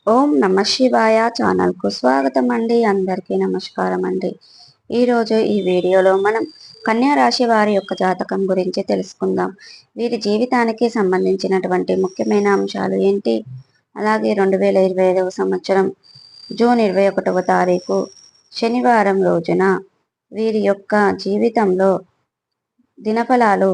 ఓం నమ శివాయ ఛానల్కు స్వాగతం అండి. అందరికీ నమస్కారం అండి. ఈరోజు ఈ వీడియోలో మనం కన్యా రాశి వారి యొక్క జాతకం గురించి తెలుసుకుందాం. వీరి జీవితానికి సంబంధించినటువంటి ముఖ్యమైన అంశాలు ఏంటి, అలాగే 2025వ సంవత్సరం జూన్ 21వ తారీఖు శనివారం రోజున వీరి యొక్క జీవితంలో దినఫలాలు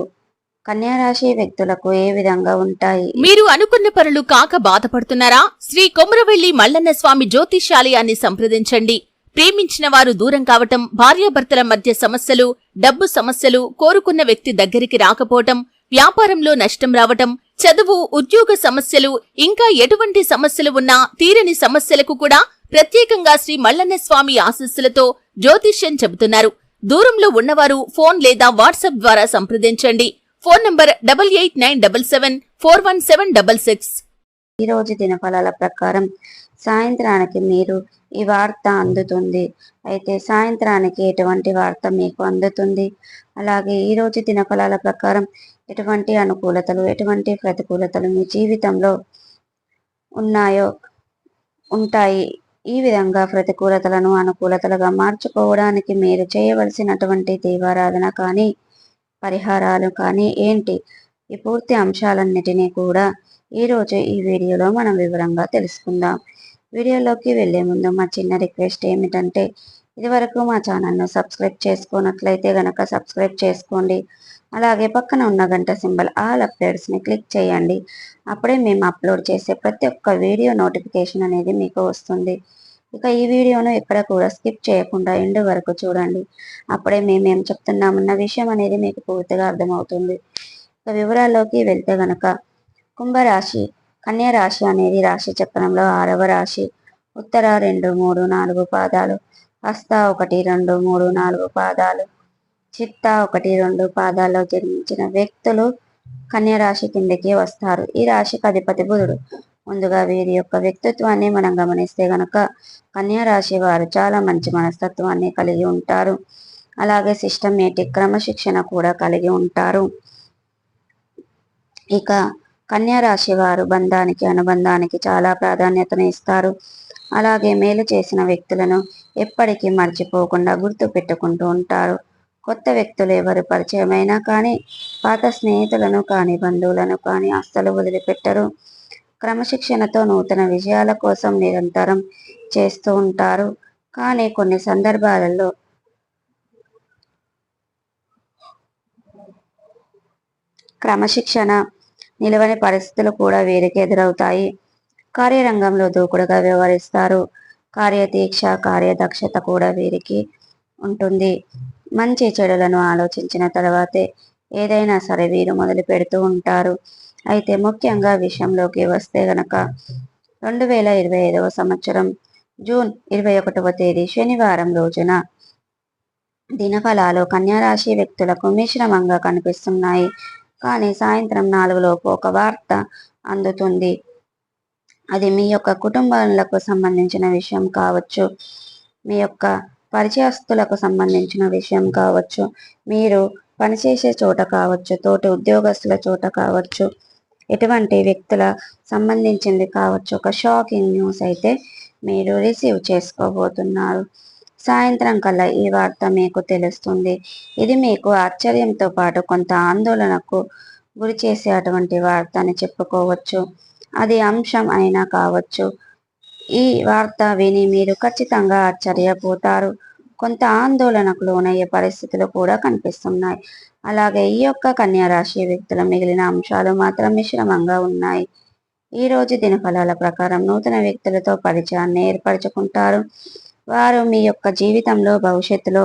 కన్యారాశి వ్యక్తులకు ఏ విధంగా ఉంటాయి? మీరు అనుకున్న పనులు కాక బాధపడుతున్నారా? శ్రీ కొమరవెల్లి మల్లన్న స్వామి జ్యోతిష్యాలయాన్ని సంప్రదించండి. ప్రేమించిన వారు దూరం కావటం, భార్యాభర్తల మధ్య సమస్యలు, డబ్బు సమస్యలు, కోరుకున్న వ్యక్తి దగ్గరికి రాకపోవటం, వ్యాపారంలో నష్టం రావటం, చదువు, ఉద్యోగ సమస్యలు, ఇంకా ఎటువంటి సమస్యలు ఉన్నా తీరని సమస్యలకు కూడా ప్రత్యేకంగా శ్రీ మల్లన్న స్వామి ఆశీస్సులతో జ్యోతిష్యం చెబుతున్నారు. దూరంలో ఉన్నవారు ఫోన్ లేదా వాట్సాప్ ద్వారా సంప్రదించండి. Phone number 8897741766. ఈ రోజు దినఫలాల ప్రకారం సాయంత్రానికి మీరు ఈ వార్త అందుతుంది. అయితే సాయంత్రానికి ఎటువంటి వార్త మీకు అందుతుంది, అలాగే ఈ రోజు దినఫలాల ప్రకారం ఎటువంటి అనుకూలతలు, ఎటువంటి ప్రతికూలతలు మీ జీవితంలో ఉంటాయి. ఈ విధంగా ప్రతికూలతలను అనుకూలతలుగా మార్చుకోవడానికి మీరు చేయవలసినటువంటి దీపారాధన కానీ, పరిహారాలు కానీ ఏంటి, ఈ పూర్తి అంశాలన్నిటినీ కూడా ఈరోజు ఈ వీడియోలో మనం వివరంగా తెలుసుకుందాం. వీడియోలోకి వెళ్లే ముందు మా చిన్న రిక్వెస్ట్ ఏమిటంటే, ఇదివరకు మా ఛానల్ను సబ్స్క్రైబ్ చేసుకున్నట్లయితే గనక సబ్స్క్రైబ్ చేసుకోండి. అలాగే పక్కన ఉన్న గంట సింబల్ ఆల్ అప్డేట్స్ని క్లిక్ చేయండి. అప్పుడే మేము అప్లోడ్ చేసే ప్రతి ఒక్క వీడియో నోటిఫికేషన్ అనేది మీకు వస్తుంది. ఇక ఈ వీడియోను ఎక్కడ కూడా స్కిప్ చేయకుండా ఎండ్ వరకు చూడండి. అప్పుడే మేమేం చెప్తున్నామన్న విషయం అనేది మీకు పూర్తిగా అర్థమవుతుంది. ఇక వివరాల్లోకి వెళ్తే గనక కుంభరాశి, కన్యా రాశి అనేది రాశి చక్రంలో 6వ రాశి. ఉత్తర 2, 3, 4 పాదాలు, హస్త 1, 2, 3, 4 పాదాలు, చిత్త 1, 2 పాదాల్లో జన్మించిన వ్యక్తులు కన్యా రాశి కిందకి వస్తారు. ఈ రాశికి అధిపతి బుధుడు. ముందుగా వీరి యొక్క వ్యక్తిత్వాన్ని మనం గమనిస్తే గనక కన్యా రాశి వారు చాలా మంచి మనస్తత్వాన్ని కలిగి ఉంటారు. అలాగే సిస్టమేటిక్ క్రమశిక్షణ కూడా కలిగి ఉంటారు. ఇక కన్యా రాశి వారు బంధానికి, అనుబంధానికి చాలా ప్రాధాన్యతను ఇస్తారు. అలాగే మేలు చేసిన వ్యక్తులను ఎప్పటికీ మర్చిపోకుండా గుర్తు పెట్టుకుంటూ ఉంటారు. కొత్త వ్యక్తులు ఎవరు పరిచయమైనా కానీ, పాత స్నేహితులను కానీ, బంధువులను కానీ అస్సలు వదిలిపెట్టరు. క్రమశిక్షణతో నూతన విజయాల కోసం నిరంతరం చేస్తూ ఉంటారు. కానీ కొన్ని సందర్భాలలో క్రమశిక్షణ నిలవని పరిస్థితులు కూడా వీరికి ఎదురవుతాయి. కార్యరంగంలో దూకుడుగా వ్యవహరిస్తారు. కార్యదీక్ష, కార్యదక్షత కూడా వీరికి ఉంటుంది. మంచి చెడులను ఆలోచించిన తర్వాతే ఏదైనా సరే వీరు మొదలు పెడుతూ ఉంటారు. అయితే ముఖ్యంగా విషయంలోకి వస్తే గనక 2025వ సంవత్సరం జూన్ 21వ తేదీ శనివారం రోజున దినఫలాలు కన్యారాశి వ్యక్తులకు మిశ్రమంగా కనిపిస్తున్నాయి. కానీ సాయంత్రం 4 లోపు ఒక వార్త అందుతుంది. అది మీ యొక్క కుటుంబాలకు సంబంధించిన విషయం కావచ్చు, మీ యొక్క పరిచయస్తులకు సంబంధించిన విషయం కావచ్చు, మీరు పనిచేసే చోట కావచ్చు, తోటి ఉద్యోగస్తుల చోట కావచ్చు, ఎటువంటి వ్యక్తుల సంబంధించింది కావచ్చు. ఒక షాకింగ్ న్యూస్ అయితే మీరు రిసీవ్ చేసుకోబోతున్నారు. సాయంత్రం కల్లా ఈ వార్త మీకు తెలుస్తుంది. ఇది మీకు ఆశ్చర్యంతో పాటు కొంత ఆందోళనకు గురి చేసే అటువంటి వార్త అని చెప్పుకోవచ్చు. అది అంశం అయినా కావచ్చు. ఈ వార్త విని మీరు ఖచ్చితంగా ఆశ్చర్యపోతారు. కొంత ఆందోళనకు లోనయ్యే పరిస్థితులు కూడా కనిపిస్తున్నాయి. అలాగే ఈ యొక్క కన్యా రాశి వ్యక్తుల మిగిలిన అంశాలు మాత్రం మిశ్రమంగా ఉన్నాయి. ఈ రోజు దినఫలాల ప్రకారం నూతన వ్యక్తులతో పరిచయాన్ని ఏర్పరచుకుంటారు. వారు మీ యొక్క జీవితంలో భవిష్యత్తులో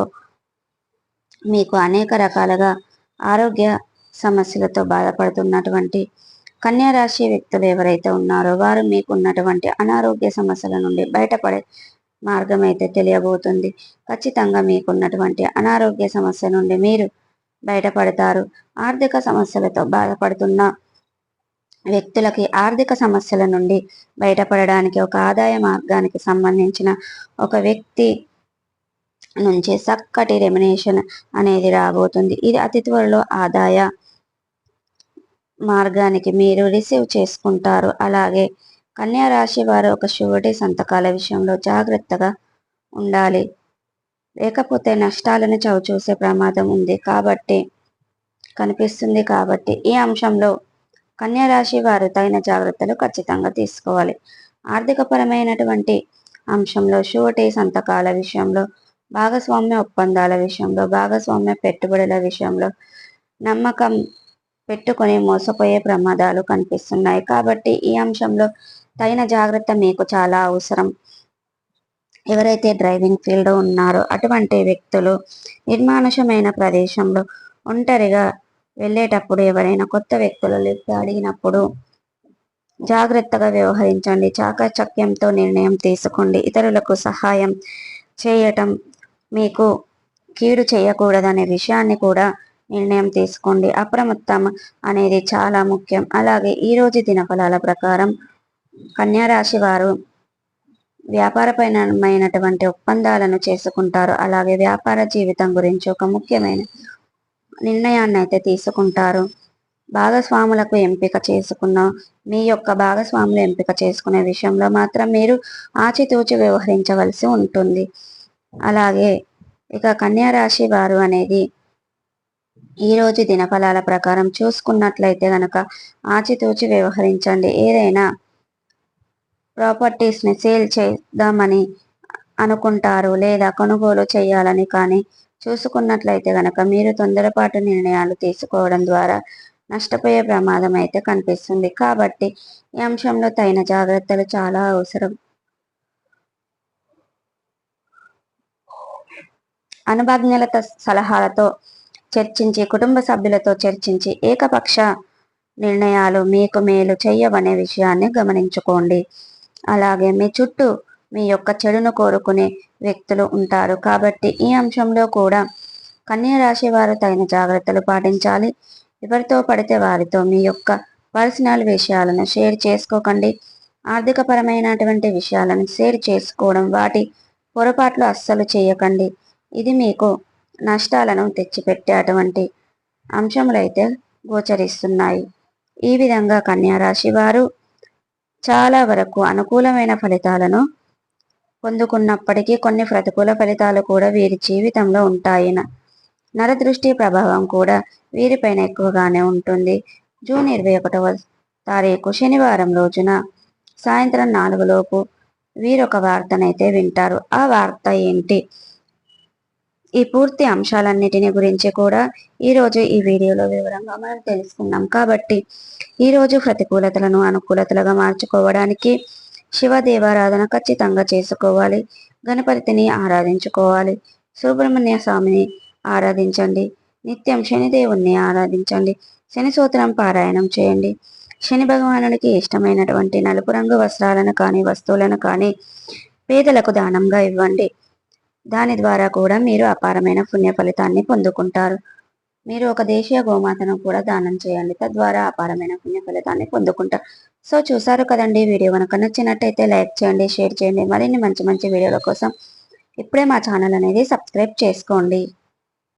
మీకు అనేక రకాలుగా ఆరోగ్య సమస్యలతో బాధపడుతున్నటువంటి కన్యా రాశి వ్యక్తులు ఎవరైతే ఉన్నారో వారు మీకు ఉన్నటువంటి అనారోగ్య సమస్యల నుండి బయటపడే మార్గం అయితే తెలియబోతుంది. ఖచ్చితంగా మీకున్నటువంటి అనారోగ్య సమస్య నుండి మీరు బయటపడతారు. ఆర్థిక సమస్యలతో బాధపడుతున్న వ్యక్తులకి ఆర్థిక సమస్యల నుండి బయటపడడానికి ఒక ఆదాయ మార్గానికి సంబంధించిన ఒక వ్యక్తి నుంచి చక్కటి రెమ్యునేషన్ అనేది రాబోతుంది. ఇది అతి త్వరలో ఆదాయ మార్గానికి మీరు రిసీవ్ చేసుకుంటారు. అలాగే కన్యా రాశి వారు ఒక షూరిటీ సంతకాల విషయంలో జాగ్రత్తగా ఉండాలి, లేకపోతే నష్టాలను చవిచూసే ప్రమాదం ఉంది కనిపిస్తుంది. కాబట్టి ఈ అంశంలో కన్యా రాశి వారు తగిన జాగ్రత్తలు ఖచ్చితంగా తీసుకోవాలి. ఆర్థికపరమైనటువంటి అంశంలో షూరిటీ సంతకాల విషయంలో, భాగస్వామ్య ఒప్పందాల విషయంలో, భాగస్వామ్య పెట్టుబడుల విషయంలో నమ్మకం పెట్టుకొని మోసపోయే ప్రమాదాలు కనిపిస్తున్నాయి. కాబట్టి ఈ అంశంలో తగిన జాగ్రత్త మీకు చాలా అవసరం. ఎవరైతే డ్రైవింగ్ ఫీల్డ్ ఉన్నారో అటువంటి వ్యక్తులు నిర్మానుషమైన ప్రదేశంలో ఒంటరిగా వెళ్ళేటప్పుడు ఎవరైనా కొత్త వ్యక్తులు లిఫ్ట్ అడిగినప్పుడు జాగ్రత్తగా వ్యవహరించండి. చాకచక్యంతో నిర్ణయం తీసుకోండి. ఇతరులకు సహాయం చేయటం మీకు కీడు చేయకూడదనే విషయాన్ని కూడా నిర్ణయం తీసుకోండి. అప్రమత్తం అనేది చాలా ముఖ్యం. అలాగే ఈరోజు దినఫలాల ప్రకారం కన్యా రాశి వారు వ్యాపారపరమైనటువంటి ఒప్పందాలను చేసుకుంటారు. అలాగే వ్యాపార జీవితం గురించి ఒక ముఖ్యమైన నిర్ణయాన్ని అయితే తీసుకుంటారు. భాగస్వాములకు ఎంపిక చేసుకున్న మీ యొక్క భాగస్వాములు ఎంపిక చేసుకునే విషయంలో మాత్రం మీరు ఆచితూచి వ్యవహరించవలసి ఉంటుంది. అలాగే ఇక కన్యా రాశి వారు అనేది ఈరోజు దినఫలాల ప్రకారం చూసుకున్నట్లయితే గనక ఆచితూచి వ్యవహరించండి. ఏదైనా ప్రాపర్టీస్ని సేల్ చేద్దామని అనుకుంటారు లేదా కొనుగోలు చేయాలని కానీ చూసుకున్నట్లయితే గనక మీరు తొందరపాటు నిర్ణయాలు తీసుకోవడం ద్వారా నష్టపోయే ప్రమాదం అయితే కనిపిస్తుంది. కాబట్టి ఈ అంశంలో తగిన జాగ్రత్తలు చాలా అవసరం. అనుభవజ్ఞుల సలహాలతో చర్చించి, కుటుంబ సభ్యులతో చర్చించి ఏకపక్ష నిర్ణయాలు మీకు మేలు చేయవనే విషయాన్ని గమనించుకోండి. అలాగే మీ చుట్టూ మీ యొక్క చెడును కోరుకునే వ్యక్తులు ఉంటారు. కాబట్టి ఈ అంశంలో కూడా కన్యా రాశి వారు తగిన జాగ్రత్తలు పాటించాలి. ఎవరితో పడితే వారితో మీ యొక్క పర్సనల్ విషయాలను షేర్ చేసుకోకండి. ఆర్థికపరమైనటువంటి విషయాలను షేర్ చేసుకోవడం, వాటి పొరపాట్లు అస్సలు చేయకండి. ఇది మీకు నష్టాలను తెచ్చిపెట్టేటువంటి అంశములైతే గోచరిస్తున్నాయి. ఈ విధంగా కన్యా రాశి వారు చాలా వరకు అనుకూలమైన ఫలితాలను పొందుకున్నప్పటికీ కొన్ని ప్రతికూల ఫలితాలు కూడా వీరి జీవితంలో ఉంటాయి. నరదృష్టి ప్రభావం కూడా వీరిపైన ఎక్కువగానే ఉంటుంది. జూన్ 21వ తారీఖు శనివారం రోజున సాయంత్రం 4 లోపు వీరొక వార్తనైతే వింటారు. ఆ వార్త ఏంటి? ఈ పూర్తి అంశాలన్నిటిని గురించి కూడా ఈరోజు ఈ వీడియోలో వివరంగా మనం తెలుసుకున్నాం. కాబట్టి ఈరోజు ప్రతికూలతలను అనుకూలతలుగా మార్చుకోవడానికి శివ దేవారాధన ఖచ్చితంగా చేసుకోవాలి. గణపతిని ఆరాధించుకోవాలి. సుబ్రహ్మణ్య స్వామిని ఆరాధించండి. నిత్యం శనిదేవుణ్ణి ఆరాధించండి. శని సూత్రం పారాయణం చేయండి. శని భగవానుడికి ఇష్టమైనటువంటి నలుపు రంగు వస్త్రాలను కానీ వస్తువులను కానీ పేదలకు దానంగా ఇవ్వండి. దాని ద్వారా కూడా మీరు అపారమైన పుణ్య ఫలితాన్ని పొందుకుంటారు. మీరు ఒక దేశీయ గోమాతను కూడా దానం చేయండి. తద్వారా అపారమైన పుణ్య ఫలితాన్ని పొందుకుంటారు. సో చూసారు కదండి. వీడియో కనుక నచ్చినట్టయితే లైక్ చేయండి, షేర్ చేయండి. మరిన్ని మంచి మంచి వీడియోల కోసం ఇప్పుడే మా ఛానల్ అనేది సబ్స్క్రైబ్ చేసుకోండి.